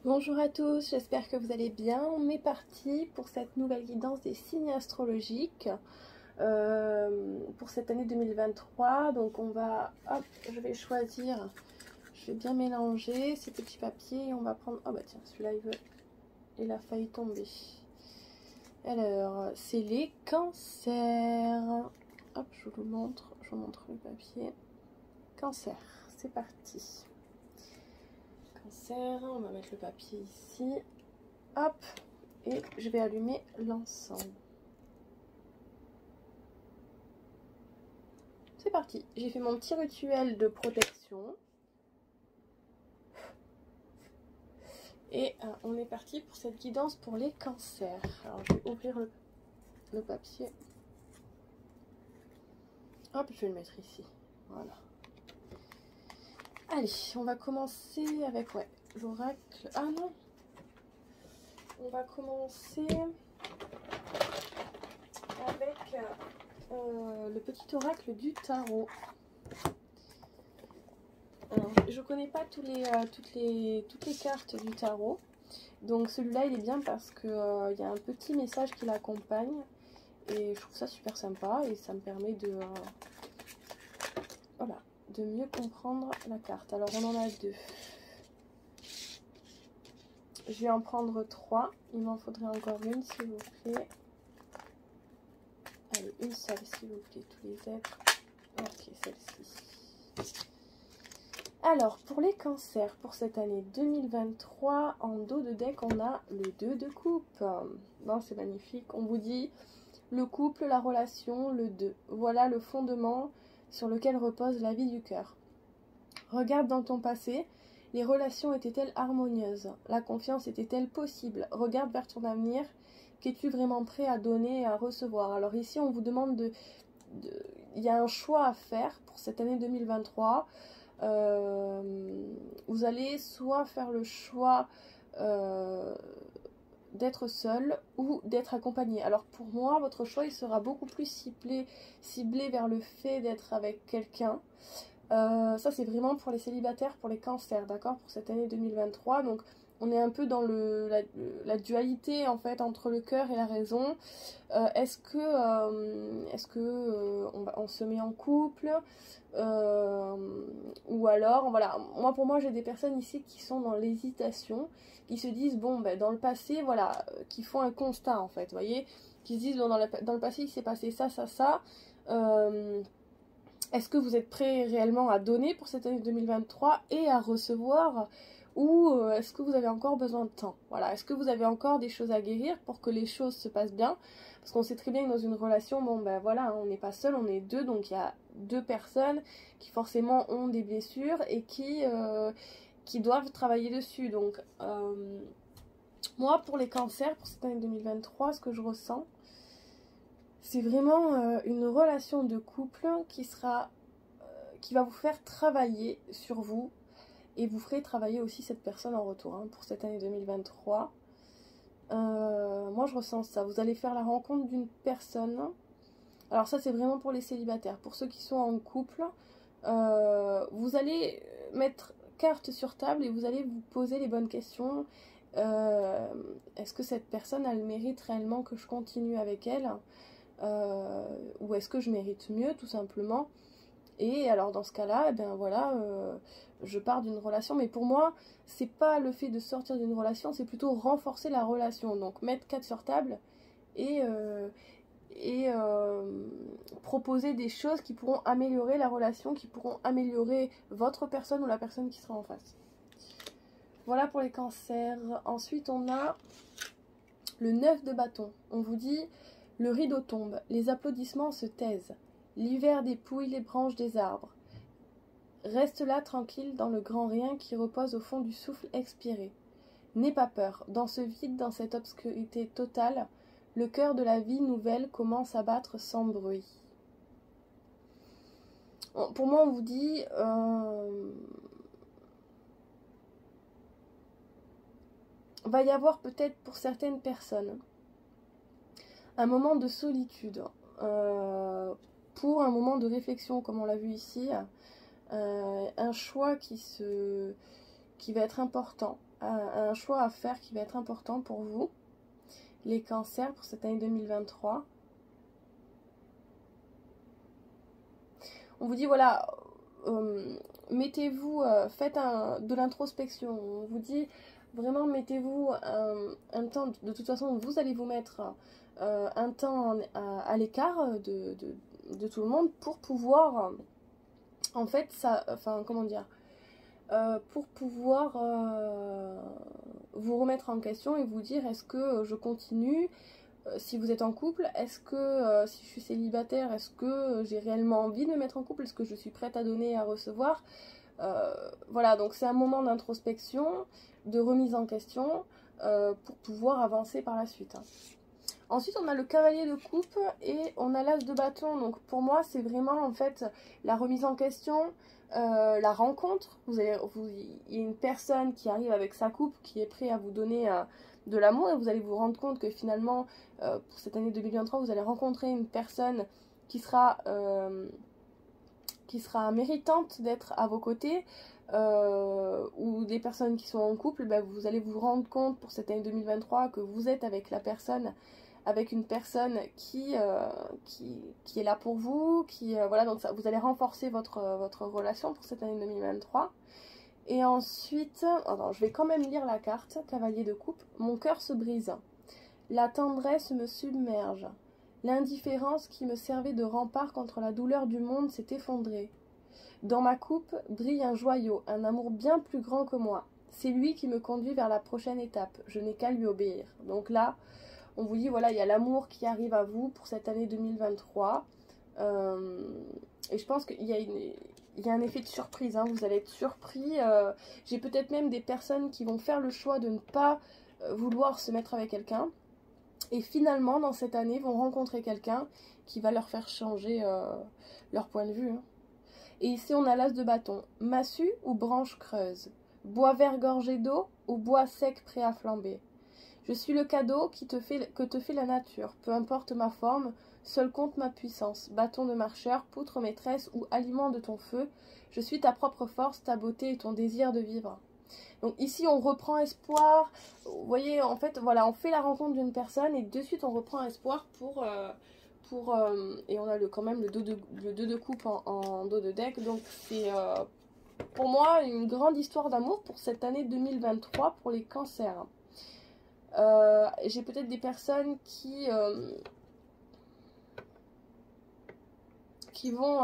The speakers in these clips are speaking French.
Bonjour à tous, j'espère que vous allez bien. On est parti pour cette nouvelle guidance des signes astrologiques pour cette année 2023. Donc on va, hop, je vais choisir, je vais bien mélanger ces petits papiers et on va prendre, oh bah tiens, celui-là il a failli tomber. Alors, c'est les cancers. Hop, je vous montre le papier. Cancer, c'est parti. Cancer, on va mettre le papier ici. Hop, et je vais allumer l'encens. C'est parti, j'ai fait mon petit rituel de protection. Et on est parti pour cette guidance pour les cancers. Alors je vais ouvrir le papier. Hop, je vais le mettre ici. Voilà. Allez, on va commencer avec l'oracle. Ah non, on va commencer avec le petit oracle du tarot. Alors, je connais pas toutes les cartes du tarot, donc celui-là il est bien parce que y a un petit message qui l'accompagne et je trouve ça super sympa et ça me permet de voilà, de mieux comprendre la carte. Alors on en a deux. Je vais en prendre 3. Il m'en faudrait encore une, s'il vous plaît. Allez, une seule, s'il vous plaît, tous les êtres. Ok, celle-ci. Alors, pour les cancers, pour cette année 2023, en dos de deck, on a le 2 de coupe. Bon, c'est magnifique. On vous dit le couple, la relation, le 2. Voilà le fondement sur lequel repose la vie du cœur. Regarde dans ton passé. Les relations étaient-elles harmonieuses? La confiance était-elle possible? Regarde vers ton avenir. Qu'es-tu vraiment prêt à donner et à recevoir? Alors ici, on vous demande il y a un choix à faire pour cette année 2023. Vous allez soit faire le choix d'être seul ou d'être accompagné. Alors pour moi, votre choix il sera beaucoup plus ciblé vers le fait d'être avec quelqu'un. Ça c'est vraiment pour les célibataires, pour les cancers, d'accord, pour cette année 2023. Donc on est un peu dans la dualité en fait entre le cœur et la raison. Est-ce que on se met en couple ou alors voilà, pour moi j'ai des personnes ici qui sont dans l'hésitation, qui se disent bon ben dans le passé voilà, qui font un constat en fait, vous voyez, qui se disent bon, dans le passé il s'est passé ça. Est-ce que vous êtes prêt réellement à donner pour cette année 2023 et à recevoir, ou est-ce que vous avez encore besoin de temps? Voilà, est-ce que vous avez encore des choses à guérir pour que les choses se passent bien? Parce qu'on sait très bien que dans une relation, bon ben voilà, on n'est pas seul, on est deux, donc il y a deux personnes qui forcément ont des blessures et qui doivent travailler dessus. Donc moi pour les cancers, pour cette année 2023, ce que je ressens, c'est vraiment une relation de couple qui va vous faire travailler sur vous et vous ferez travailler aussi cette personne en retour hein, pour cette année 2023. Moi je ressens ça, vous allez faire la rencontre d'une personne. Alors ça c'est vraiment pour les célibataires. Pour ceux qui sont en couple, vous allez mettre carte sur table et vous allez vous poser les bonnes questions. Est-ce que cette personne elle mérite réellement que je continue avec elle? Ou est-ce que je mérite mieux tout simplement? Et alors dans ce cas-là, ben voilà, je pars d'une relation, mais pour moi, c'est pas le fait de sortir d'une relation, c'est plutôt renforcer la relation. Donc mettre 4 sur table et, proposer des choses qui pourront améliorer la relation, qui pourront améliorer votre personne ou la personne qui sera en face. Voilà pour les cancers. Ensuite, on a le 9 de bâton. On vous dit, le rideau tombe, les applaudissements se taisent. L'hiver dépouille les branches des arbres. Reste là tranquille dans le grand rien qui repose au fond du souffle expiré. N'aie pas peur, dans ce vide, dans cette obscurité totale, le cœur de la vie nouvelle commence à battre sans bruit. Bon, pour moi, on vous dit... va y avoir peut-être pour certaines personnes un moment de solitude, pour un moment de réflexion, comme on l'a vu ici, un choix qui va être important un choix à faire qui va être important pour vous, les cancers, pour cette année 2023. On vous dit, voilà, mettez-vous, faites de l'introspection. On vous dit, vraiment, mettez-vous un temps, de toute façon, vous allez vous mettre un temps à l'écart de tout le monde pour pouvoir, en fait, comment dire, pour pouvoir vous remettre en question et vous dire, est-ce que je continue? Si vous êtes en couple, est-ce que si je suis célibataire, est-ce que j'ai réellement envie de me mettre en couple? Est-ce que je suis prête à donner et à recevoir? Voilà, donc c'est un moment d'introspection, de remise en question pour pouvoir avancer par la suite. Ensuite, on a le cavalier de coupe et on a l'as de bâton. Donc pour moi, c'est vraiment en fait la remise en question, la rencontre. Il y a une personne qui arrive avec sa coupe, qui est prête à vous donner de l'amour et vous allez vous rendre compte que finalement, pour cette année 2023, vous allez rencontrer une personne qui sera méritante d'être à vos côtés, ou des personnes qui sont en couple, ben vous allez vous rendre compte pour cette année 2023 que vous êtes avec une personne qui est là pour vous, voilà, donc ça, vous allez renforcer votre relation pour cette année 2023. Et ensuite, attends, je vais quand même lire la carte, cavalier de coupe. Mon cœur se brise, la tendresse me submerge, l'indifférence qui me servait de rempart contre la douleur du monde s'est effondrée. Dans ma coupe brille un joyau, un amour bien plus grand que moi. C'est lui qui me conduit vers la prochaine étape, je n'ai qu'à lui obéir. Donc là, on vous dit, voilà, il y a l'amour qui arrive à vous pour cette année 2023. Et je pense qu'il y a un effet de surprise, hein. Vous allez être surpris. J'ai peut-être même des personnes qui vont faire le choix de ne pas vouloir se mettre avec quelqu'un. Et finalement, dans cette année, vont rencontrer quelqu'un qui va leur faire changer leur point de vue, hein. Et ici, on a l'as de bâton. Massue ou branche creuse? Bois vert gorgé d'eau ou bois sec prêt à flamber? Je suis le cadeau que te fait la nature. Peu importe ma forme, seul compte ma puissance. Bâton de marcheur, poutre maîtresse ou aliment de ton feu. Je suis ta propre force, ta beauté et ton désir de vivre. Donc ici, on reprend espoir. Vous voyez, en fait, voilà, on fait la rencontre d'une personne et de suite, on reprend espoir et on a quand même le 2 de coupe en dos de deck. Donc c'est pour moi une grande histoire d'amour pour cette année 2023 pour les cancers. J'ai peut-être des personnes qui vont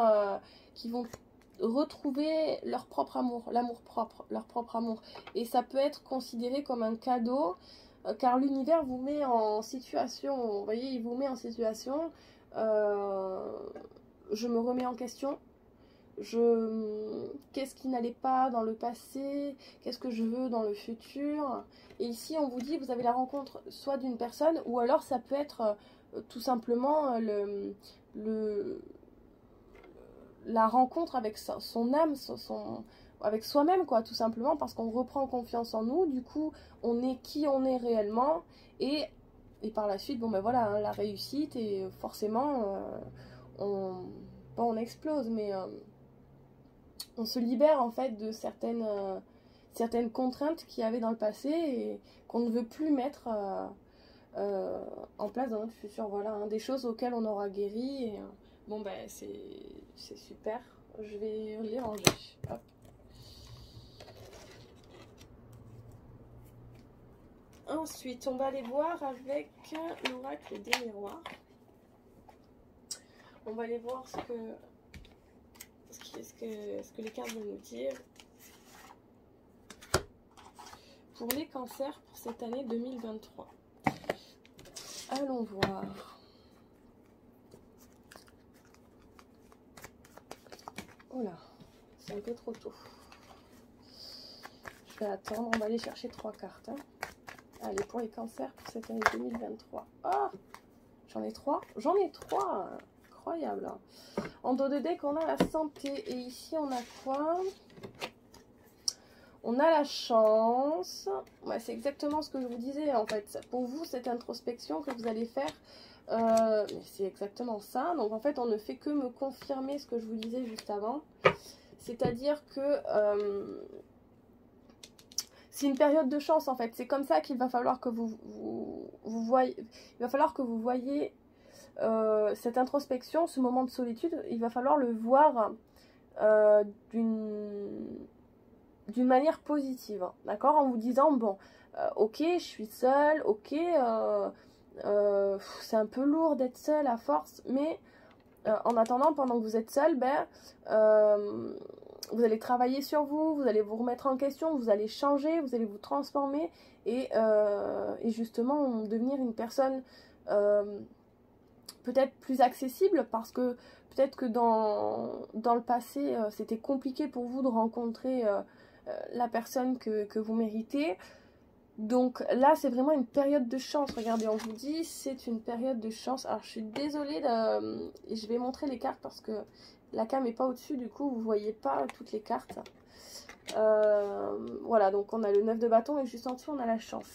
retrouver leur propre amour, l'amour propre, leur propre amour. Et ça peut être considéré comme un cadeau, car l'univers vous met en situation, vous voyez, il vous met en situation, je me remets en question, qu'est-ce qui n'allait pas dans le passé, qu'est-ce que je veux dans le futur. Et ici on vous dit, vous avez la rencontre soit d'une personne, ou alors ça peut être tout simplement la rencontre avec son âme, avec soi-même, quoi, tout simplement, parce qu'on reprend confiance en nous, du coup on est qui on est réellement, et par la suite, bon ben voilà, hein, la réussite, et forcément pas on explose, mais on se libère en fait de certaines contraintes qu'il y avait dans le passé et qu'on ne veut plus mettre en place dans notre futur. Voilà, hein, des choses auxquelles on aura guéri. Et, bon ben c'est super. Je vais les ranger. Hop. Ensuite, on va aller voir avec l'oracle des miroirs. On va aller voir ce que les cartes vont nous dire pour les cancers pour cette année 2023. Allons voir. Oh là, c'est un peu trop tôt. Je vais attendre, on va aller chercher 3 cartes. Hein. Allez, pour les cancers pour cette année 2023. Oh, j'en ai 3. J'en ai 3. Incroyable. En dos de deck, on a la santé. Et ici, on a quoi? On a la chance. Ouais, c'est exactement ce que je vous disais, en fait. Pour vous, cette introspection que vous allez faire, c'est exactement ça. Donc, en fait, on ne fait que me confirmer ce que je vous disais juste avant. C'est-à-dire que c'est une période de chance en fait. C'est comme ça qu'il va falloir que vous voyez, il va falloir que vous voyez cette introspection, ce moment de solitude, il va falloir le voir d'une manière positive, d'accord, en vous disant bon, ok, je suis seule, ok, c'est un peu lourd d'être seule à force, mais en attendant, pendant que vous êtes seule, ben, vous allez travailler sur vous, vous allez vous remettre en question, vous allez changer, vous allez vous transformer et justement devenir une personne peut-être plus accessible, parce que peut-être que dans le passé, c'était compliqué pour vous de rencontrer la personne que vous méritez. Donc là, c'est vraiment une période de chance. Regardez, on vous dit, c'est une période de chance. Alors, je suis désolée, et je vais montrer les cartes parce que la cam n'est pas au-dessus, du coup, vous voyez pas toutes les cartes. Voilà, donc on a le 9 de bâton et juste en dessous, on a la chance.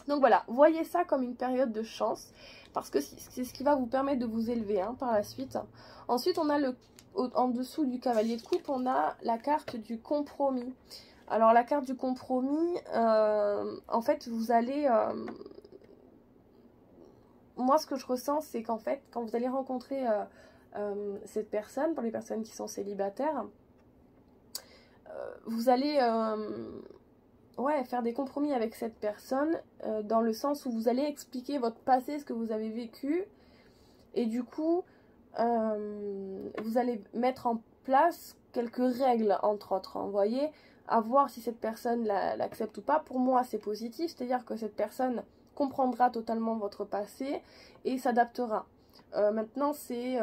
Donc voilà, voyez ça comme une période de chance, parce que c'est ce qui va vous permettre de vous élever hein, par la suite. Ensuite, on a en dessous du cavalier de coupe, on a la carte du compromis. Alors la carte du compromis, en fait, vous allez... moi, ce que je ressens, c'est qu'en fait, quand vous allez rencontrer cette personne, pour les personnes qui sont célibataires, vous allez... ouais, faire des compromis avec cette personne, dans le sens où vous allez expliquer votre passé, ce que vous avez vécu, et du coup, vous allez mettre en place quelques règles, entre autres, hein, vous voyez, à voir si cette personne l'accepte ou pas. Pour moi, c'est positif, c'est-à-dire que cette personne comprendra totalement votre passé et s'adaptera. Maintenant, c'est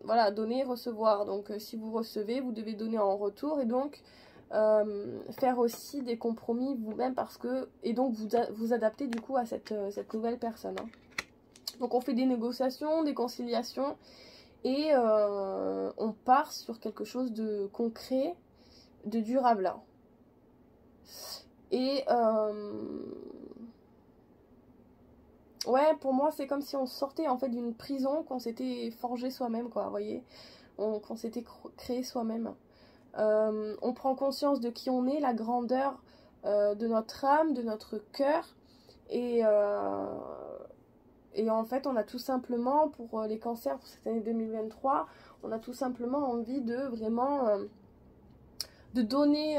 voilà, donner, recevoir. Donc, si vous recevez, vous devez donner en retour, et donc faire aussi des compromis vous-même, parce que et donc vous adapter du coup à cette nouvelle personne. Hein. Donc, on fait des négociations, des conciliations, et on part sur quelque chose de concret, de durable. Et ouais, pour moi, c'est comme si on sortait en fait d'une prison qu'on s'était forgé soi-même, quoi, vous voyez, qu'on s'était créé soi-même. On prend conscience de qui on est, la grandeur de notre âme, de notre cœur, et en fait, on a tout simplement, pour les cancers, pour cette année 2023, on a tout simplement envie de vraiment de donner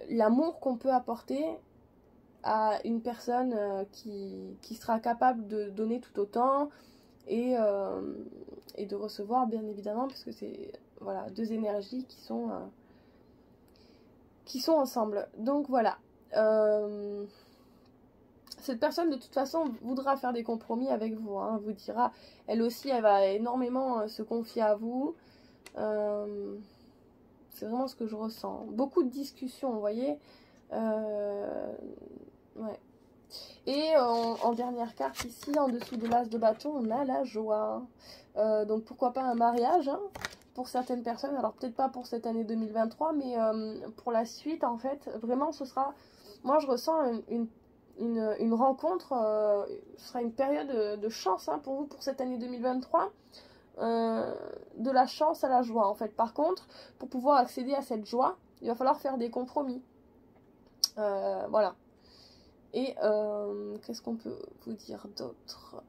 l'amour qu'on peut apporter à une personne qui sera capable de donner tout autant, et de recevoir, bien évidemment, parce que c'est voilà, deux énergies qui sont ensemble. Donc voilà, cette personne de toute façon voudra faire des compromis avec vous, hein, vous dira, elle aussi, elle va énormément se confier à vous. C'est vraiment ce que je ressens. Beaucoup de discussions, vous voyez. Ouais. Et en dernière carte ici, en dessous de l'as de bâton, on a la joie. Donc pourquoi pas un mariage, hein, pour certaines personnes. Alors peut-être pas pour cette année 2023, mais pour la suite, en fait, vraiment ce sera... Moi je ressens une rencontre, ce sera une période de chance hein, pour vous pour cette année 2023. De la chance à la joie en fait. Par contre, pour pouvoir accéder à cette joie, il va falloir faire des compromis. Voilà. Et qu'est-ce qu'on peut vous dire d'autre?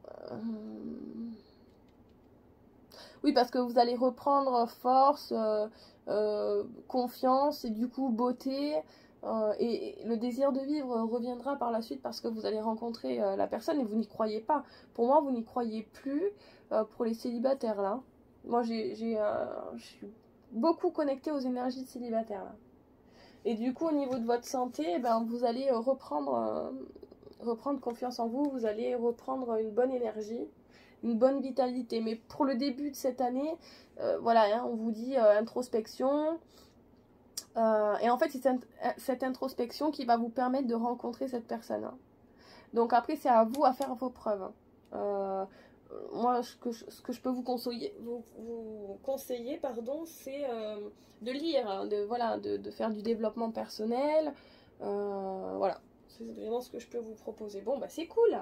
Oui, parce que vous allez reprendre force, confiance et du coup beauté. Et le désir de vivre reviendra par la suite, parce que vous allez rencontrer la personne et vous n'y croyez pas. Pour moi, vous n'y croyez plus pour les célibataires là. Moi, je suis beaucoup connectée aux énergies de célibataires là. Et du coup, au niveau de votre santé, ben, vous allez reprendre confiance en vous, vous allez reprendre une bonne énergie, une bonne vitalité. Mais pour le début de cette année, voilà, hein, on vous dit introspection. Et en fait, c'est cette introspection qui va vous permettre de rencontrer cette personne. Hein. Donc après, c'est à vous à faire vos preuves. Moi, ce que je peux vous conseiller, pardon, c'est de lire, hein, de faire du développement personnel. Voilà, c'est vraiment ce que je peux vous proposer. Bon, bah c'est cool.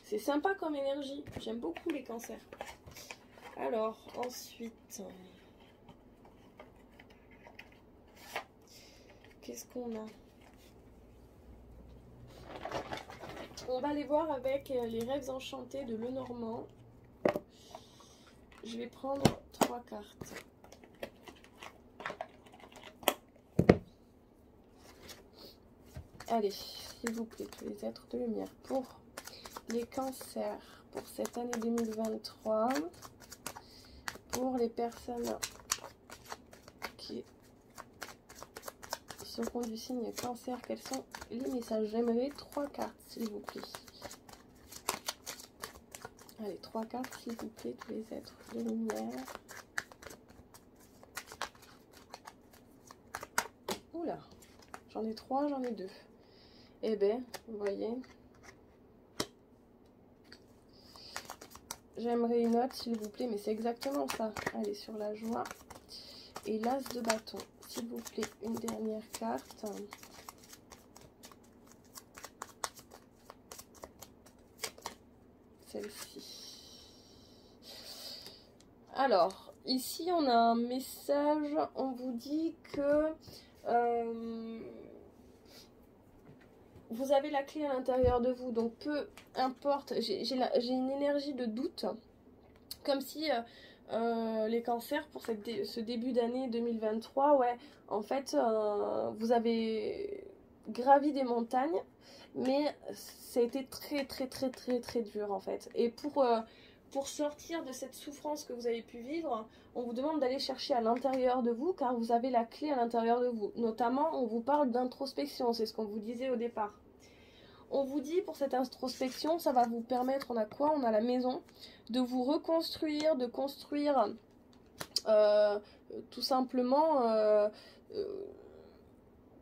C'est sympa comme énergie. J'aime beaucoup les cancers. Alors, ensuite... qu'est-ce qu'on a? On va aller voir avec les rêves enchantés de Lenormand. Je vais prendre 3 cartes. Allez, s'il vous plaît, tous les êtres de lumière pour les cancers pour cette année 2023, pour les personnes qui seront du signe cancer, quels sont les messages? J'aimerais 3 cartes, s'il vous plaît. Allez, 3 cartes, s'il vous plaît, tous les êtres de lumière. Oula, j'en ai 3, j'en ai 2. Eh bien, vous voyez, j'aimerais une autre, s'il vous plaît, mais c'est exactement ça. Allez, sur la joie. Et l'as de bâton. S'il vous plaît, une dernière carte. Celle-ci. Alors, ici, on a un message. On vous dit que vous avez la clé à l'intérieur de vous. Donc, peu importe. J'ai une énergie de doute. Comme si les cancers, pour ce début d'année 2023, ouais, en fait, vous avez gravi des montagnes, mais ça a été très dur, en fait. Et pour sortir de cette souffrance que vous avez pu vivre, on vous demande d'aller chercher à l'intérieur de vous, car vous avez la clé à l'intérieur de vous. Notamment, on vous parle d'introspection, c'est ce qu'on vous disait au départ. On vous dit, pour cette introspection, ça va vous permettre, on a quoi? On a la maison, de vous reconstruire, de construire tout simplement,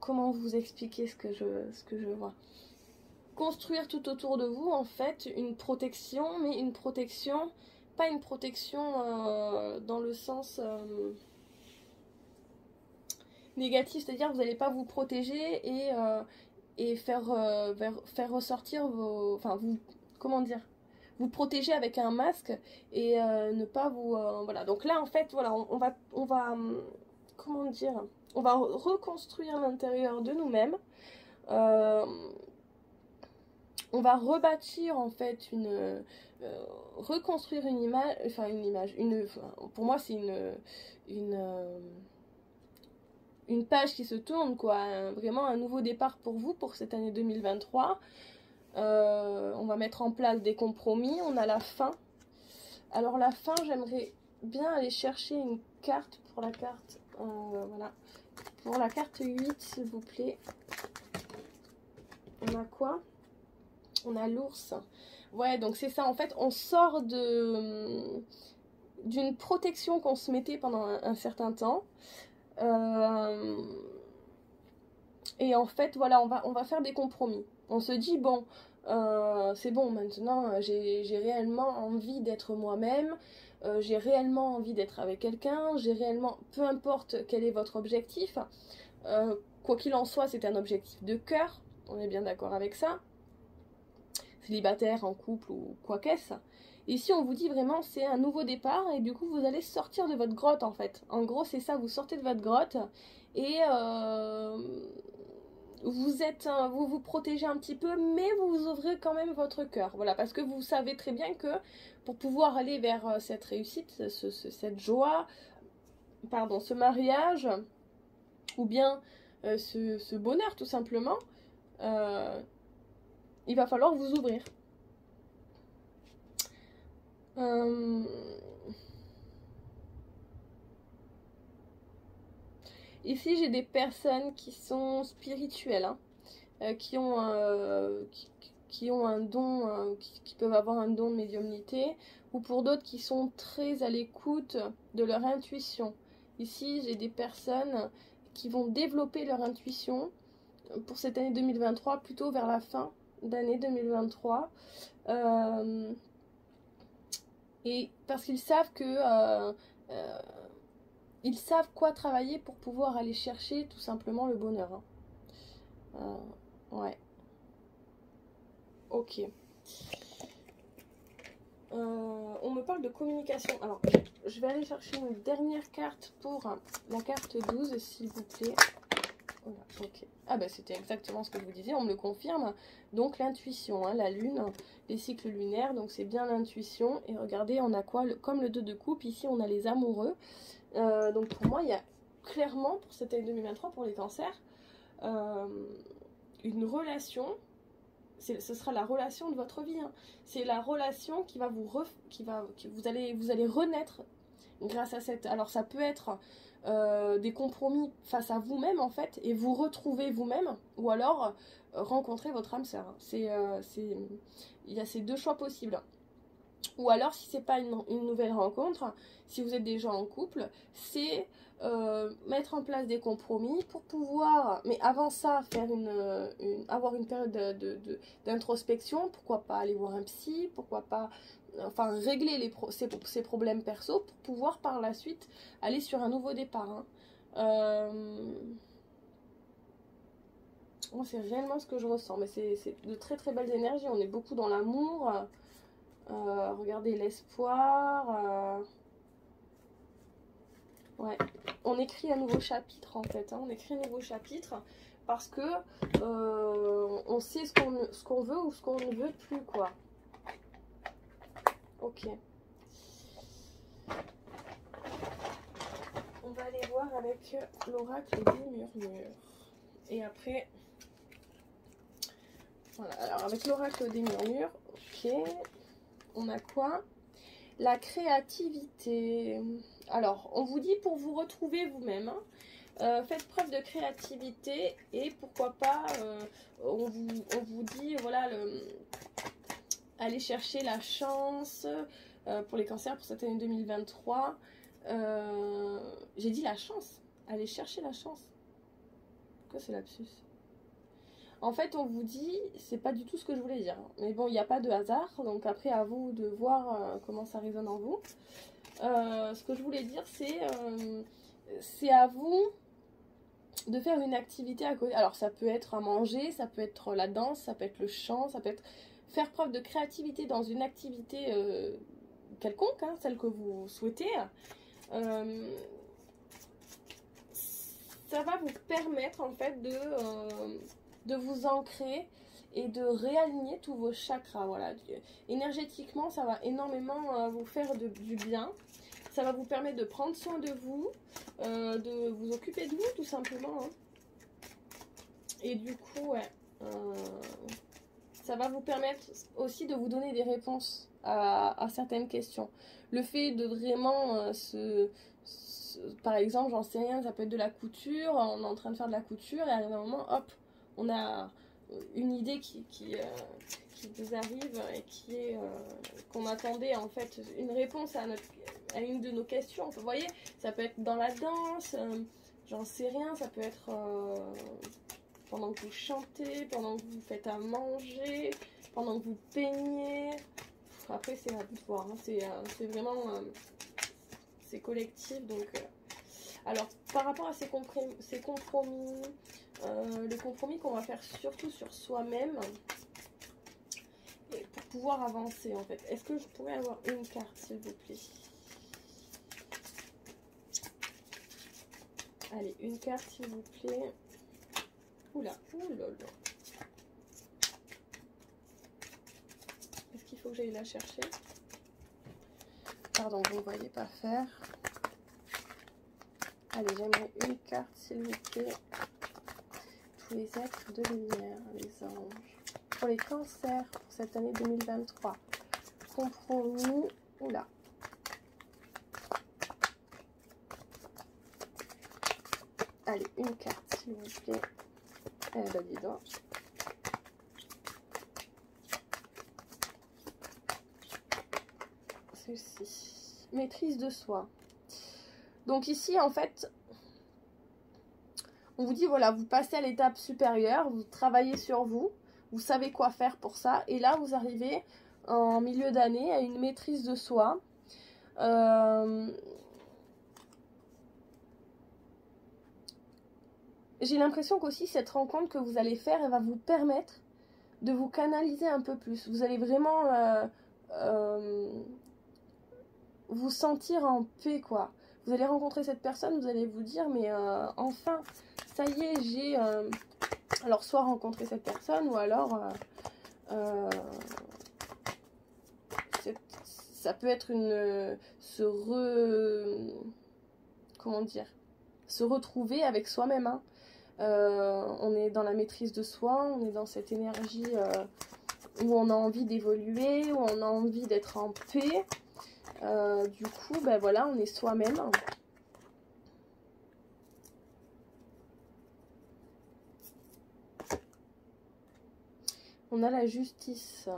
comment vous expliquer ce que je vois? Construire tout autour de vous, en fait, une protection, mais une protection, pas une protection dans le sens négatif, c'est-à-dire vous n'allez pas vous protéger et faire ressortir vos... Enfin, vous... Comment dire? Vous protéger avec un masque et ne pas vous... voilà. Donc là, en fait, voilà, on va comment dire? On va reconstruire l'intérieur de nous-mêmes. On va rebâtir, en fait, reconstruire une image... Enfin, pour moi, c'est une page qui se tourne, quoi. Vraiment un nouveau départ pour vous, pour cette année 2023. On va mettre en place des compromis. On a la fin. Alors la fin, j'aimerais bien aller chercher une carte pour la carte. Voilà. Pour la carte 8, s'il vous plaît. On a quoi? On a l'ours. Ouais, donc c'est ça. En fait, on sort d'une protection qu'on se mettait pendant un certain temps. Et en fait, voilà, on va faire des compromis. On se dit, bon, c'est bon, maintenant, j'ai réellement envie d'être moi-même, j'ai réellement envie d'être avec quelqu'un, j'ai réellement, peu importe quel est votre objectif, quoi qu'il en soit, c'est un objectif de cœur, on est bien d'accord avec ça, célibataire, en couple ou quoi qu'est-ce. Ici, on vous dit vraiment, c'est un nouveau départ, et du coup, vous allez sortir de votre grotte, en fait. En gros, c'est ça, vous sortez de votre grotte, et vous vous protégez un petit peu, mais vous ouvrez quand même votre cœur. Voilà, parce que vous savez très bien que pour pouvoir aller vers cette réussite, cette joie, pardon, ce mariage, ou bien ce bonheur tout simplement, il va falloir vous ouvrir. Ici, j'ai des personnes qui sont spirituelles, hein, qui ont un don, qui peuvent avoir un don de médiumnité, ou pour d'autres qui sont très à l'écoute de leur intuition. Ici, j'ai des personnes qui vont développer leur intuition pour cette année 2023, plutôt vers la fin d'année 2023. Et parce qu'ils savent que... ils savent quoi travailler pour pouvoir aller chercher tout simplement le bonheur. Hein. Ouais. Ok. On me parle de communication. Alors, je vais aller chercher une dernière carte pour la carte 12, s'il vous plaît. Voilà, ok. Ah bah c'était exactement ce que je vous disais, on me le confirme. Donc l'intuition, hein, la lune, les cycles lunaires, donc c'est bien l'intuition. Et regardez, on a quoi? Comme le 2 de coupe, ici on a les amoureux. Donc pour moi, il y a clairement, pour cette année 2023, pour les cancers, une relation, ce sera la relation de votre vie. Hein. C'est la relation qui va vous... vous allez renaître grâce à cette... Alors ça peut être... des compromis face à vous-même en fait, et vous retrouver vous-même, ou alors rencontrer votre âme sœur. Il y a ces deux choix possibles. Ou alors, si c'est pas une nouvelle rencontre, si vous êtes déjà en couple, c'est mettre en place des compromis pour pouvoir, mais avant ça, faire avoir une période d'introspection. Pourquoi pas aller voir un psy, pourquoi pas enfin régler ces problèmes perso pour pouvoir par la suite aller sur un nouveau départ. Hein. C'est réellement ce que je ressens, mais c'est de très très belles énergies. On est beaucoup dans l'amour. Regardez l'espoir. Ouais, on écrit un nouveau chapitre en fait. Hein. On écrit un nouveau chapitre parce que on sait ce qu'on veut ou ce qu'on ne veut plus, quoi. Ok. On va aller voir avec l'oracle des murmures. Et après, voilà. Alors avec l'oracle des murmures, ok. On a quoi? La créativité. Alors, on vous dit pour vous retrouver vous-même. Hein. Faites preuve de créativité et pourquoi pas, on vous dit, voilà, allez chercher la chance pour les cancers pour cette année 2023. J'ai dit la chance. Allez chercher la chance. Pourquoi c'est lapsus? En fait, on vous dit, c'est pas du tout ce que je voulais dire. Mais bon, il n'y a pas de hasard. Donc après, à vous de voir comment ça résonne en vous. Ce que je voulais dire, c'est à vous de faire une activité à côté. Alors, ça peut être à manger, ça peut être la danse, ça peut être le chant, ça peut être faire preuve de créativité dans une activité quelconque, hein, celle que vous souhaitez. Ça va vous permettre, en fait, de vous ancrer et de réaligner tous vos chakras. Voilà. Énergétiquement, ça va énormément vous faire du bien. Ça va vous permettre de prendre soin de vous, de vous occuper de vous, tout simplement. Hein. Et du coup, ouais, ça va vous permettre aussi de vous donner des réponses à certaines questions. Le fait de vraiment par exemple, j'en sais rien, ça peut être de la couture, on est en train de faire de la couture et à un moment, hop, on a une idée qui nous arrive et qui est qu'on attendait en fait une réponse à une de nos questions. Vous voyez, ça peut être dans la danse, j'en sais rien, ça peut être pendant que vous chantez, pendant que vous faites à manger, pendant que vous peignez. Après, c'est à vous de voir, hein. C'est vraiment c'est collectif. Donc, alors, par rapport à ces compromis, les compromis qu'on va faire surtout sur soi-même, pour pouvoir avancer en fait. Est-ce que je pourrais avoir une carte s'il vous plaît? Allez, une carte s'il vous plaît. Oula, oulala. Est-ce qu'il faut que j'aille la chercher? Pardon, vous ne voyez pas faire. Allez, j'aimerais une carte s'il vous plaît. Tous les êtres de lumière, les anges. Pour les cancers, pour cette année 2023. Compromis. Oula. Allez, une carte s'il vous plaît. Eh ben dis donc. Ceci. Maîtrise de soi. Donc ici, en fait, on vous dit, voilà, vous passez à l'étape supérieure, vous travaillez sur vous, vous savez quoi faire pour ça. Et là, vous arrivez en milieu d'année à une maîtrise de soi. J'ai l'impression qu'aussi cette rencontre que vous allez faire, elle va vous permettre de vous canaliser un peu plus. Vous allez vraiment vous sentir en paix, quoi. Vous allez rencontrer cette personne, vous allez vous dire, mais enfin, ça y est, j'ai... alors, soit rencontré cette personne, ou alors... ça peut être une... comment dire, se retrouver avec soi-même, hein. On est dans la maîtrise de soi, on est dans cette énergie où on a envie d'évoluer, où on a envie d'être en paix. Du coup, ben voilà, on est soi-même. On a la justice.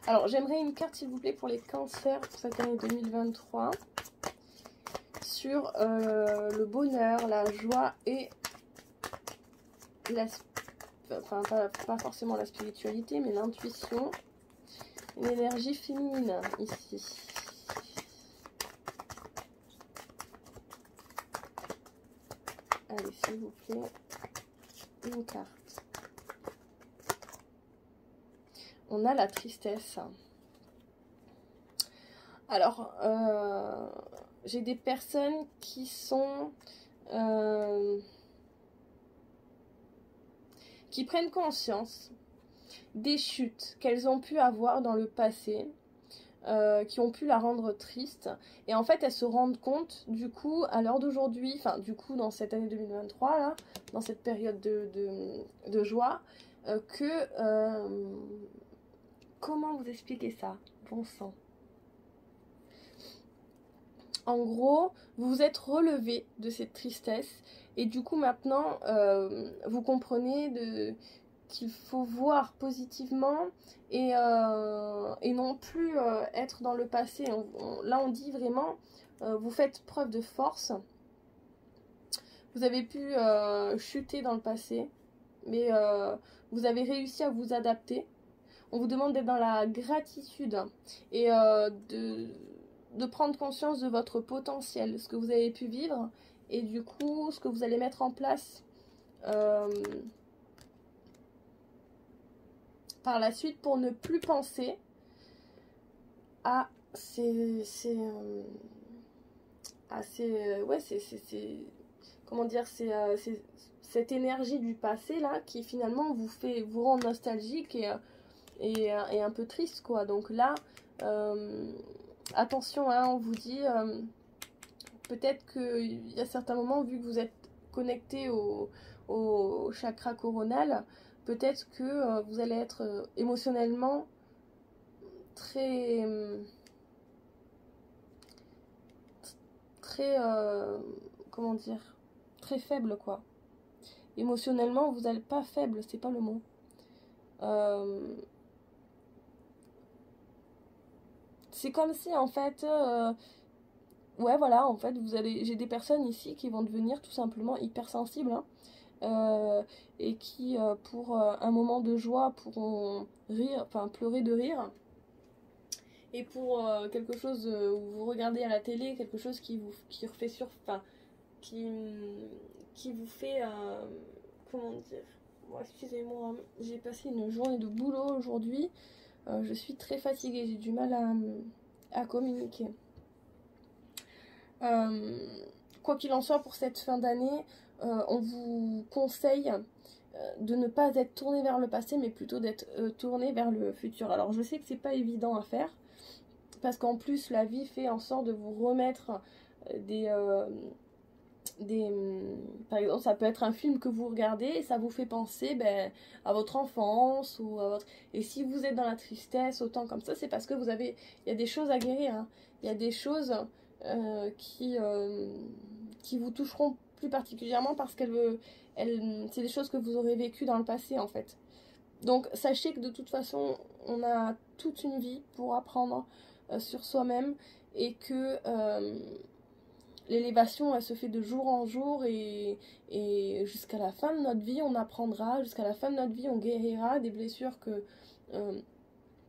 Alors, j'aimerais une carte, s'il vous plaît, pour les cancers pour cette année 2023. Sur le bonheur, la joie et enfin, pas forcément la spiritualité, mais l'intuition. L'énergie féminine, ici. Allez, s'il vous plaît, une carte. On a la tristesse. Alors, j'ai des personnes qui sont... qui prennent conscience des chutes qu'elles ont pu avoir dans le passé, qui ont pu la rendre triste. Et en fait, elles se rendent compte, du coup, à l'heure d'aujourd'hui, enfin, du coup, dans cette année 2023, là, dans cette période de joie, que... comment vous expliquer ça? Bon sang. En gros, vous vous êtes relevé de cette tristesse et du coup maintenant, vous comprenez qu'il faut voir positivement et non plus être dans le passé. Là, on dit vraiment, vous faites preuve de force. Vous avez pu chuter dans le passé, mais vous avez réussi à vous adapter. On vous demande d'être dans la gratitude et de prendre conscience de votre potentiel, ce que vous avez pu vivre et du coup ce que vous allez mettre en place par la suite pour ne plus penser à comment dire, cette énergie du passé là qui finalement vous rend nostalgique et un peu triste quoi. Donc là attention, hein, on vous dit peut-être qu'il y a certains moments, vu que vous êtes connecté au chakra coronal, peut-être que vous allez être émotionnellement très comment dire, très faible quoi. Émotionnellement, vous n'êtes pas faible, c'est pas le mot. C'est comme si en fait ouais voilà, en fait j'ai des personnes ici qui vont devenir tout simplement hypersensibles, hein, et qui pour un moment de joie pourront rire, enfin pleurer de rire, et pour quelque chose où vous regardez à la télé, quelque chose qui refait enfin qui vous fait comment dire, bon, excusez-moi, j'ai passé une journée de boulot aujourd'hui, je suis très fatiguée, j'ai du mal à communiquer. Quoi qu'il en soit, pour cette fin d'année, on vous conseille de ne pas être tourné vers le passé, mais plutôt d'être tourné vers le futur. Alors je sais que c'est pas évident à faire, parce qu'en plus la vie fait en sorte de vous remettre par exemple, ça peut être un film que vous regardez et ça vous fait penser à votre enfance ou à votre... Et si vous êtes dans la tristesse autant comme ça, c'est parce que il y a des choses à guérir, hein. Il y a des choses qui vous toucheront plus particulièrement parce c'est des choses que vous aurez vécues dans le passé en fait. Donc sachez que de toute façon, on a toute une vie pour apprendre sur soi-même et que l'élévation, elle se fait de jour en jour et jusqu'à la fin de notre vie, on apprendra, jusqu'à la fin de notre vie, on guérira des blessures que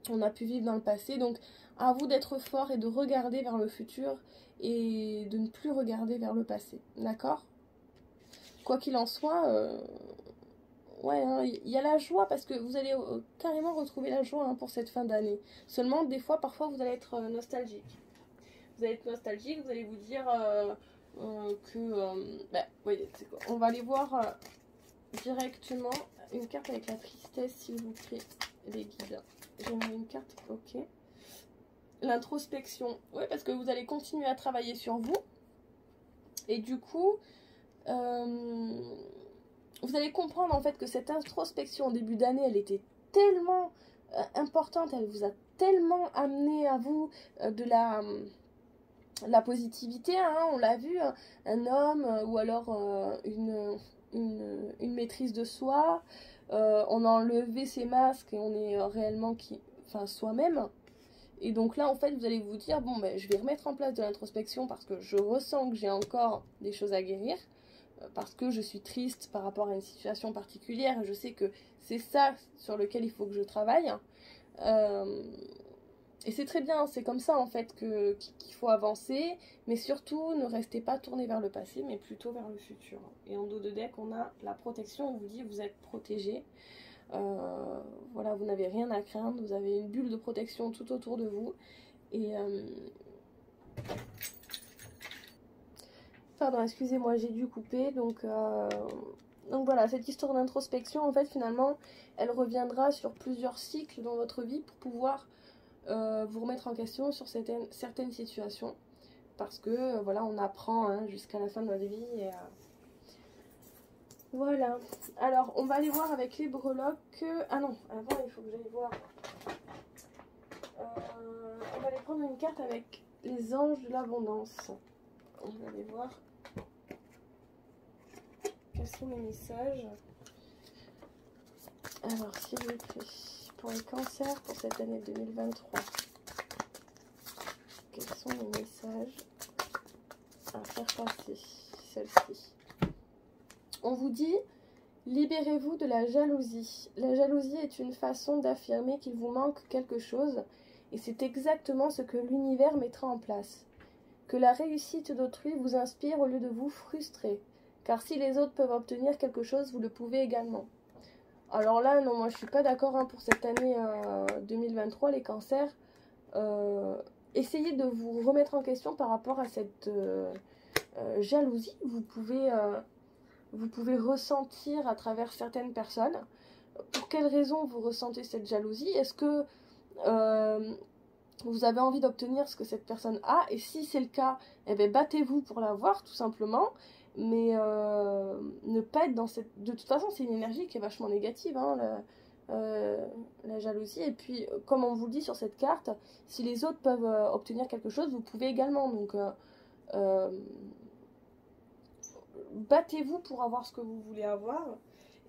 on a pu vivre dans le passé. Donc, à vous d'être fort et de regarder vers le futur et de ne plus regarder vers le passé. D'accord? Quoi qu'il en soit, ouais, hein, y a la joie parce que vous allez carrément retrouver la joie, hein, pour cette fin d'année. Seulement, des fois, parfois, vous allez être nostalgique. Vous allez être nostalgique, vous allez vous dire oui, on va aller voir directement une carte avec la tristesse, s'il vous plaît, les guides. J'aimerais une carte, ok. L'introspection, oui, parce que vous allez continuer à travailler sur vous. Et du coup, vous allez comprendre en fait que cette introspection au début d'année, elle était tellement importante, elle vous a tellement amené à vous de la positivité, hein, on l'a vu, un homme ou alors une maîtrise de soi, on a enlevé ses masques et on est réellement soi-même. Et donc là, en fait, vous allez vous dire, bon, ben, je vais remettre en place de l'introspection parce que je ressens que j'ai encore des choses à guérir, parce que je suis triste par rapport à une situation particulière et je sais que c'est ça sur lequel il faut que je travaille. Et c'est très bien, c'est comme ça en fait qu'il faut avancer, mais surtout ne restez pas tourné vers le passé, mais plutôt vers le futur. Et en dos de deck, on a la protection, on vous dit vous êtes protégé. Voilà, vous n'avez rien à craindre, vous avez une bulle de protection tout autour de vous. Et pardon, excusez-moi, j'ai dû couper. Donc voilà, cette histoire d'introspection, en fait, finalement, elle reviendra sur plusieurs cycles dans votre vie pour pouvoir vous remettre en question sur certaines situations. Parce que, voilà, on apprend hein, jusqu'à la fin de notre vie. Et, voilà. Alors, on va aller voir avec les breloques. Ah non, avant, il faut que j'aille voir. On va aller prendre une carte avec les anges de l'abondance. On va aller voir. Quels sont les messages? Alors, s'il vous plaît, pour les cancers pour cette année 2023, quels sont les messages à faire passer? Celle-ci. On vous dit, libérez-vous de la jalousie. La jalousie est une façon d'affirmer qu'il vous manque quelque chose et c'est exactement ce que l'univers mettra en place. Que la réussite d'autrui vous inspire au lieu de vous frustrer. Car si les autres peuvent obtenir quelque chose, vous le pouvez également. Alors là, non, moi je suis pas d'accord hein, pour cette année 2023, les cancers. Essayez de vous remettre en question par rapport à cette jalousie. Vous pouvez ressentir à travers certaines personnes. Pour quelles raisons vous ressentez cette jalousie? Est-ce que vous avez envie d'obtenir ce que cette personne a? Et si c'est le cas, eh bien, battez-vous pour l'avoir, tout simplement. Mais ne pas être dans cette... De toute façon, c'est une énergie qui est vachement négative, hein, la jalousie. Et puis, comme on vous le dit sur cette carte, si les autres peuvent obtenir quelque chose, vous pouvez également. Donc, battez-vous pour avoir ce que vous voulez avoir.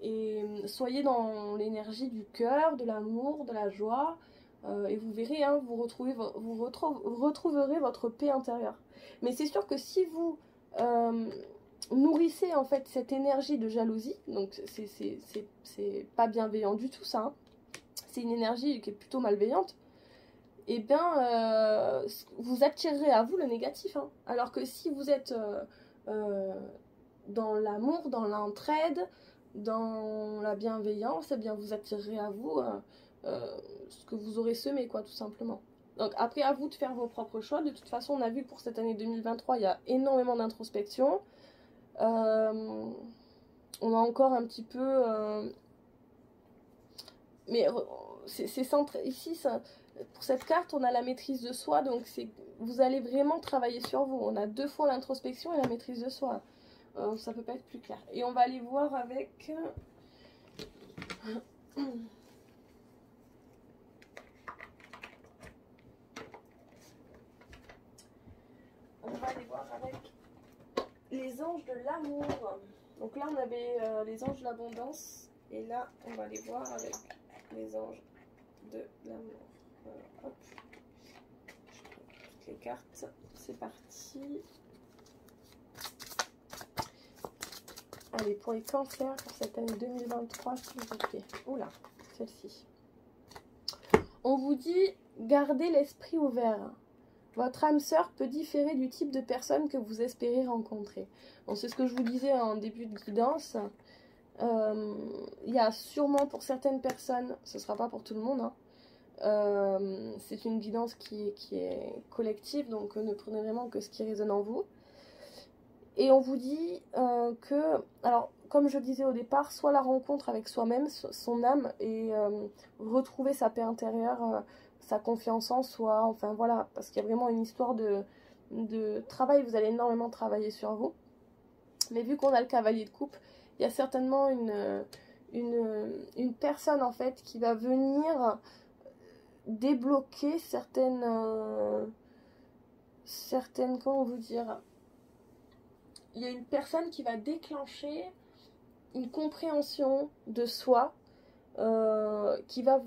Et soyez dans l'énergie du cœur, de l'amour, de la joie. Et vous verrez, hein, vous retrouverez votre paix intérieure. Mais c'est sûr que si vous... nourrissez en fait cette énergie de jalousie, donc c'est pas bienveillant du tout ça, hein. C'est une énergie qui est plutôt malveillante, et bien vous attirerez à vous le négatif, hein. Alors que si vous êtes dans l'amour, dans l'entraide, dans la bienveillance, et bien vous attirerez à vous ce que vous aurez semé, quoi, tout simplement. Donc après, à vous de faire vos propres choix. De toute façon, on a vu que pour cette année 2023, il y a énormément d'introspection. On a encore un petit peu mais c'est centré ici ça, pour cette carte on a la maîtrise de soi, donc vous allez vraiment travailler sur vous. On a deux fois l'introspection et la maîtrise de soi, ça peut pas être plus clair. Et on va aller voir avec les anges de l'amour. Donc là on avait les anges de l'abondance, et là on va les voir avec les anges de l'amour. Hop, je prends toutes les cartes, c'est parti. Allez, pour les cancers pour cette année 2023, s'il vous plaît. Oula, celle-ci. On vous dit, gardez l'esprit ouvert. Votre âme sœur peut différer du type de personne que vous espérez rencontrer. Bon, c'est ce que je vous disais en début de guidance. Il y a sûrement pour certaines personnes, ce ne sera pas pour tout le monde, hein, C'est une guidance qui est collective, donc ne prenez vraiment que ce qui résonne en vous. Et on vous dit que, alors comme je disais au départ, soit la rencontre avec soi-même, son âme, et retrouver sa paix intérieure, sa confiance en soi, enfin voilà, parce qu'il y a vraiment une histoire de travail, vous allez énormément travailler sur vous. Mais vu qu'on a le cavalier de coupe, il y a certainement une personne en fait qui va venir débloquer certaines, comment vous dire, il y a une personne qui va déclencher une compréhension de soi, qui va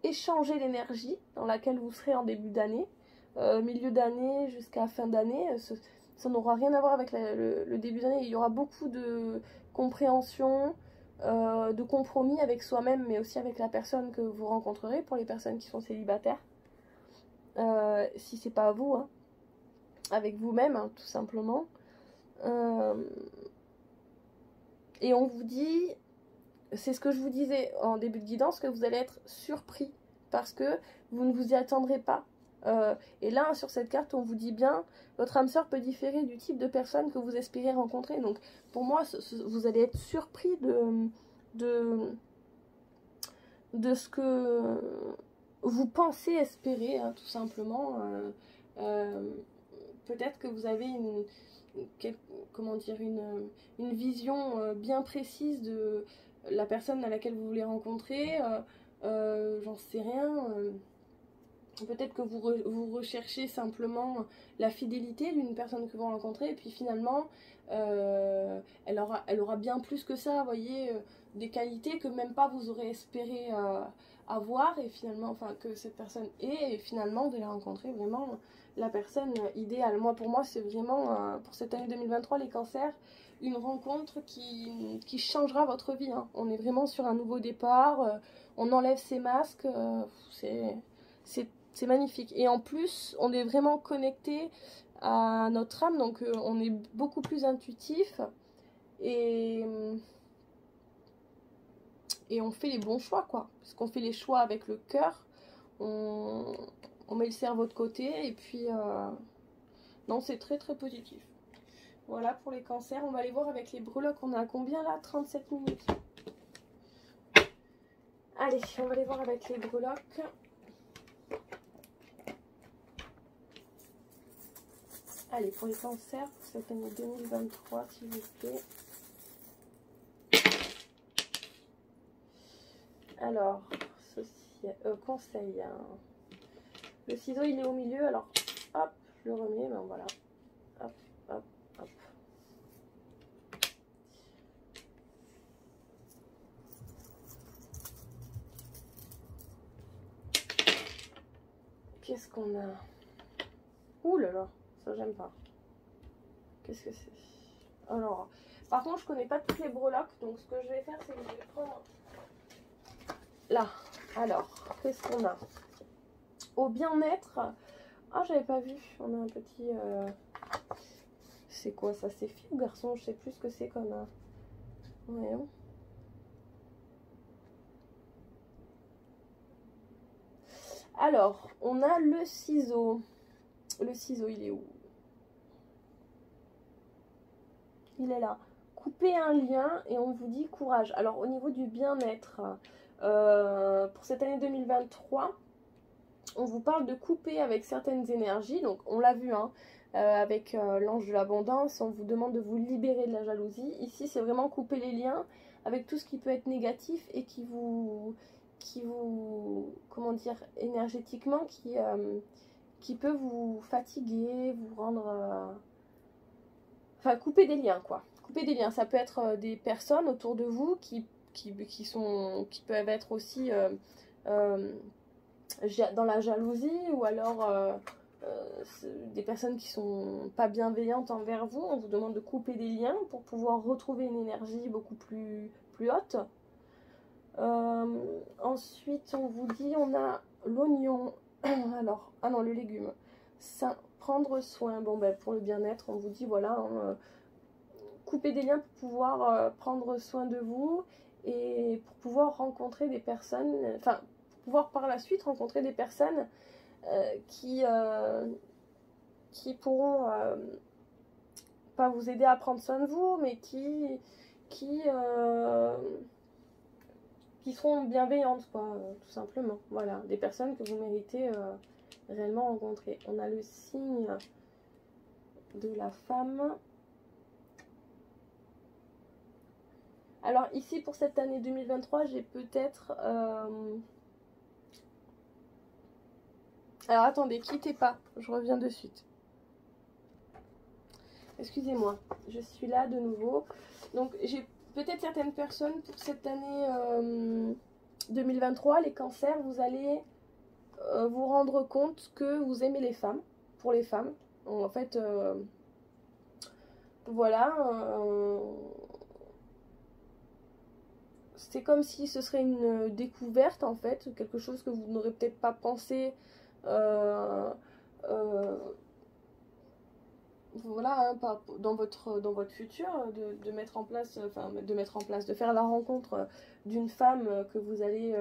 échanger l'énergie dans laquelle vous serez en début d'année, milieu d'année jusqu'à fin d'année. Ça n'aura rien à voir avec le début d'année. Il y aura beaucoup de compréhension, de compromis avec soi-même, mais aussi avec la personne que vous rencontrerez, pour les personnes qui sont célibataires. Si c'est pas à vous, hein, avec vous-même, hein, tout simplement. Et on vous dit, c'est ce que je vous disais en début de guidance, que vous allez être surpris parce que vous ne vous y attendrez pas. Et là, sur cette carte, on vous dit bien, votre âme sœur peut différer du type de personne que vous espérez rencontrer. Donc, pour moi, vous allez être surpris de ce que vous pensez espérer, hein, tout simplement. Peut-être que vous avez une vision bien précise de la personne à laquelle vous voulez rencontrer. J'en sais rien. Peut-être que vous recherchez simplement la fidélité d'une personne que vous rencontrez, et puis finalement, elle aura bien plus que ça, vous voyez, des qualités que même pas vous aurez espéré avoir, et finalement, enfin, que cette personne ait, et finalement, vous allez rencontrer vraiment la personne idéale. Pour moi, c'est vraiment, pour cette année 2023, les cancers, une rencontre qui changera votre vie, hein. On est vraiment sur un nouveau départ, on enlève ses masques, c'est magnifique. Et en plus, on est vraiment connecté à notre âme, donc on est beaucoup plus intuitif, et on fait les bons choix, quoi. Parce qu'on fait les choix avec le cœur, on met le cerveau de côté, et puis non, c'est très très positif. Voilà pour les cancers. On va aller voir avec les breloques. On est à combien là? 37 minutes. Allez, on va aller voir avec les breloques. Allez, pour les cancers, pour cette année 2023, s'il vous plaît. Alors, conseil. Le ciseau, il est au milieu. Alors, hop, je le remets. Ben voilà. Hop, hop, hop. Qu'est-ce qu'on a? Ouh là là, ça j'aime pas. Qu'est-ce que c'est? Alors, par contre, je connais pas toutes les breloques, donc ce que je vais faire, c'est que je vais prendre là. Alors, qu'est-ce qu'on a? Au bien-être. Ah, j'avais pas vu. On a un petit. C'est quoi ça? C'est fille ou garçon? Je sais plus ce que c'est comme. Ouais. Alors, on a le ciseau. Le ciseau, il est où? Il est là. Couper un lien, et on vous dit courage. Alors, au niveau du bien-être, pour cette année 2023, on vous parle de couper avec certaines énergies. Donc, on l'a vu, hein, avec l'ange de l'abondance, on vous demande de vous libérer de la jalousie. Ici, c'est vraiment couper les liens avec tout ce qui peut être négatif et qui vous comment dire, énergétiquement, qui peut vous fatiguer, vous rendre... Enfin, couper des liens, quoi. Couper des liens, ça peut être des personnes autour de vous qui peuvent être aussi dans la jalousie, ou alors des personnes qui sont pas bienveillantes envers vous. On vous demande de couper des liens pour pouvoir retrouver une énergie beaucoup plus haute. Ensuite, on vous dit, on a l'oignon. Alors, ah non, le légume. Ça, prendre soin. Bon, ben, pour le bien-être, on vous dit, voilà, hein, couper des liens pour pouvoir prendre soin de vous, et pour pouvoir rencontrer des personnes, enfin, pouvoir par la suite rencontrer des personnes qui pourront pas vous aider à prendre soin de vous, mais qui seront bienveillantes, quoi, tout simplement. Voilà, des personnes que vous méritez réellement rencontrer. On a le signe de la femme. Alors ici, pour cette année 2023, j'ai peut-être... Alors attendez, quittez pas, je reviens de suite. Excusez-moi, je suis là de nouveau. Donc j'ai peut-être certaines personnes pour cette année 2023, les cancers, vous allez vous rendre compte que vous aimez les femmes, pour les femmes. En fait, voilà, c'est comme si ce serait une découverte en fait, quelque chose que vous n'aurez peut-être pas pensé. Voilà, hein, dans votre futur, de mettre en place, de faire la rencontre d'une femme que vous allez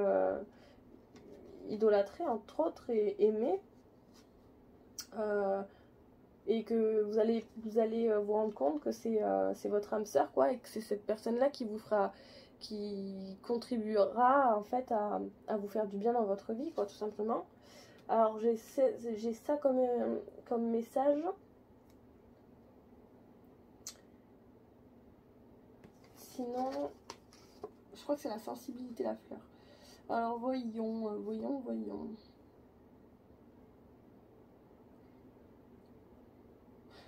idolâtrer entre autres et aimer, et que vous allez vous rendre compte que c'est votre âme sœur, quoi, et que c'est cette personne là qui contribuera en fait à vous faire du bien dans votre vie, quoi, tout simplement. Alors j'ai ça comme message. Sinon, je crois que c'est la sensibilité, la fleur. Alors voyons.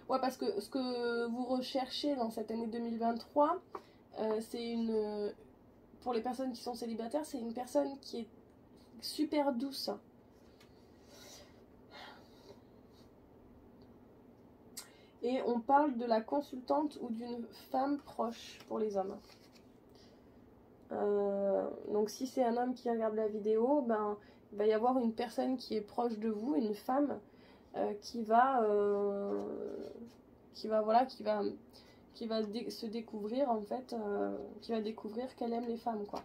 Ouais, parce que ce que vous recherchez dans cette année 2023, c'est pour les personnes qui sont célibataires, c'est une personne qui est super douce. Et on parle de la consultante ou d'une femme proche pour les hommes. Donc si c'est un homme qui regarde la vidéo, ben, il va y avoir une personne qui est proche de vous, une femme, qui va se découvrir en fait, qui va découvrir qu'elle aime les femmes, quoi.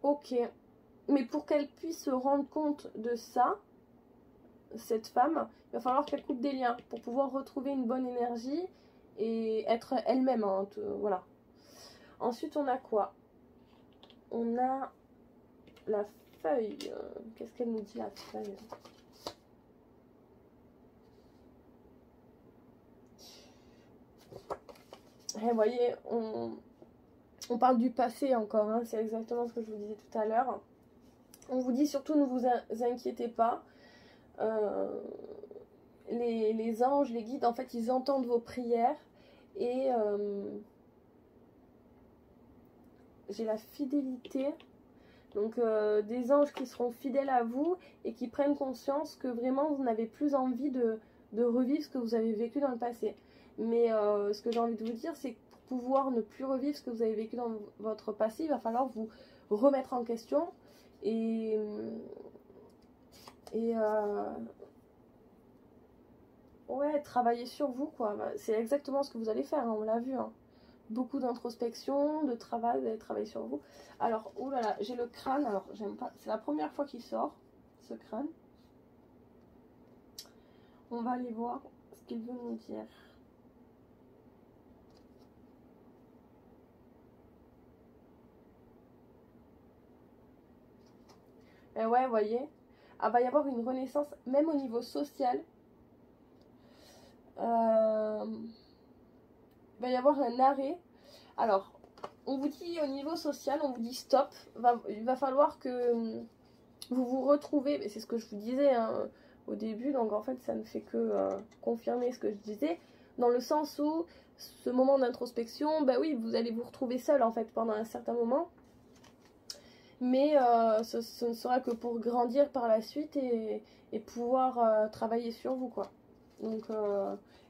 Ok, mais pour qu'elle puisse se rendre compte de ça, cette femme, il va falloir qu'elle coupe des liens pour pouvoir retrouver une bonne énergie et être elle-même, hein, voilà. Ensuite on a quoi? On a la feuille. Qu'est-ce qu'elle nous dit, la feuille? Et vous voyez, on parle du passé encore, hein, c'est exactement ce que je vous disais tout à l'heure. On vous dit surtout ne vous inquiétez pas. Les anges, les guides, en fait, ils entendent vos prières. Et j'ai la fidélité. Donc des anges qui seront fidèles à vous et qui prennent conscience que vraiment vous n'avez plus envie de revivre ce que vous avez vécu dans le passé. Mais ce que j'ai envie de vous dire, c'est que pour pouvoir ne plus revivre ce que vous avez vécu dans votre passé, il va falloir vous remettre en question et ouais, travailler sur vous, quoi. C'est exactement ce que vous allez faire, hein, on l'a vu, hein. Beaucoup d'introspection, de travail, vous allez travailler sur vous. Alors, oulala, j'ai le crâne, alors j'aime pas, c'est la première fois qu'il sort, ce crâne. On va aller voir ce qu'il veut nous dire. Et ouais, vous voyez, ah, va y avoir une renaissance, même au niveau social. Il va y avoir un arrêt. Alors, on vous dit au niveau social, on vous dit stop. Il va falloir que vous vous retrouvez, mais c'est ce que je vous disais, hein, au début, donc en fait ça ne fait que confirmer ce que je disais, dans le sens où ce moment d'introspection, bah oui, vous allez vous retrouver seul en fait pendant un certain moment, mais ce ne sera que pour grandir par la suite et pouvoir travailler sur vous, quoi. Donc,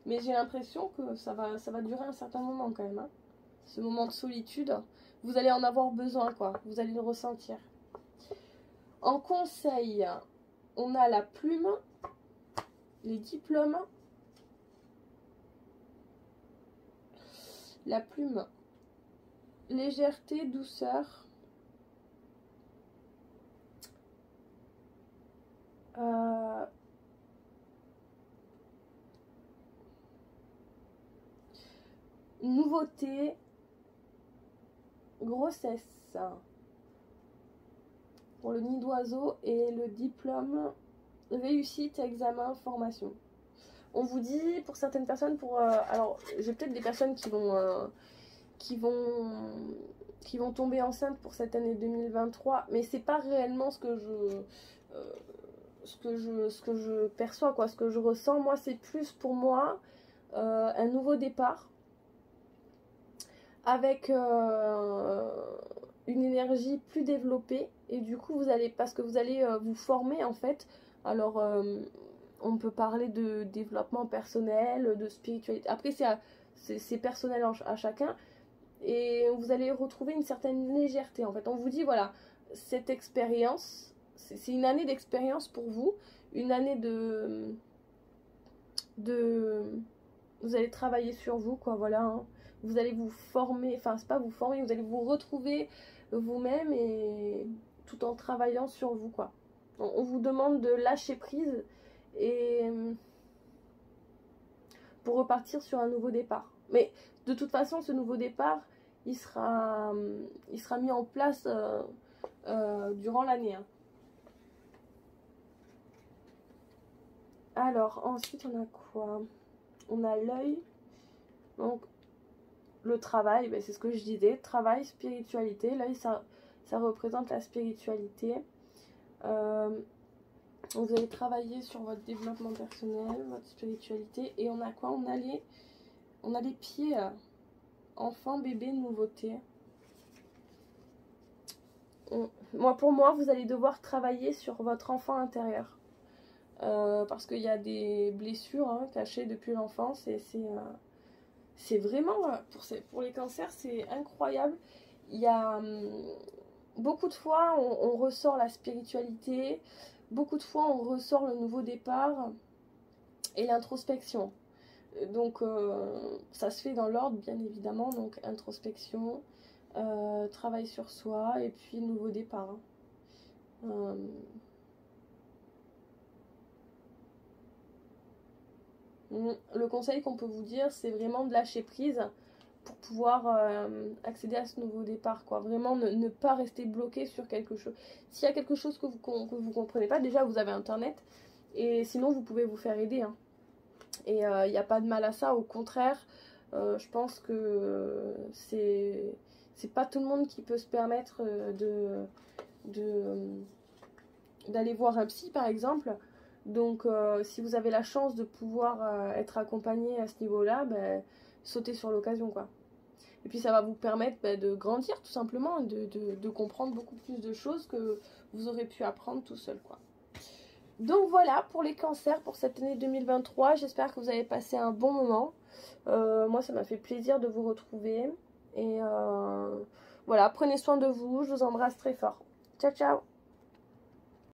mais j'ai l'impression que ça va durer un certain moment quand même, hein. Ce moment de solitude, vous allez en avoir besoin, quoi, vous allez le ressentir. En conseil, on a la plume, les diplômes, la plume, légèreté, douceur, nouveauté, grossesse. Pour le nid d'oiseau et le diplôme, réussite, examen, formation. On vous dit, pour certaines personnes, alors j'ai peut-être des personnes qui vont tomber enceintes pour cette année 2023, mais c'est pas réellement ce que je perçois, quoi, ce que je ressens. Moi, c'est plus pour moi un nouveau départ avec une énergie plus développée, et du coup parce que vous allez vous former en fait. Alors on peut parler de développement personnel, de spiritualité, après c'est personnel à chacun, et vous allez retrouver une certaine légèreté en fait. On vous dit voilà, cette expérience, c'est une année d'expérience pour vous, une année vous allez travailler sur vous, quoi, voilà, hein. Vous allez vous former, enfin c'est pas vous former, vous allez vous retrouver vous-même, et tout en travaillant sur vous, quoi. On vous demande de lâcher prise et pour repartir sur un nouveau départ. Mais de toute façon, ce nouveau départ, il sera mis en place durant l'année, hein. Alors ensuite on a quoi? On a l'œil, donc le travail, ben, c'est ce que je disais, travail, spiritualité. L'œil, ça représente la spiritualité. Vous allez travailler sur votre développement personnel, votre spiritualité. Et on a quoi? On a les pieds, enfant, bébé, nouveauté. Pour moi, vous allez devoir travailler sur votre enfant intérieur. Parce qu'il y a des blessures, hein, cachées depuis l'enfance, et c'est vraiment, pour les cancers, c'est incroyable. Il y a beaucoup de fois, on ressort la spiritualité, beaucoup de fois, on ressort le nouveau départ et l'introspection. Donc, ça se fait dans l'ordre, bien évidemment. Donc, introspection, travail sur soi, et puis nouveau départ. Le conseil qu'on peut vous dire, c'est vraiment de lâcher prise pour pouvoir accéder à ce nouveau départ, quoi. Vraiment ne pas rester bloqué sur quelque chose. S'il y a quelque chose que vous comprenez pas, déjà vous avez internet, et sinon vous pouvez vous faire aider, hein. Et il n'y a pas de mal à ça, au contraire. Je pense que c'est pas tout le monde qui peut se permettre d'aller voir un psy, par exemple. Donc si vous avez la chance de pouvoir être accompagné à ce niveau-là, ben, sautez sur l'occasion, quoi. Et puis ça va vous permettre de grandir, tout simplement, de comprendre beaucoup plus de choses que vous aurez pu apprendre tout seul, quoi. Donc voilà pour les cancers pour cette année 2023. J'espère que vous avez passé un bon moment. Moi, ça m'a fait plaisir de vous retrouver. Et voilà, prenez soin de vous. Je vous embrasse très fort. Ciao, ciao!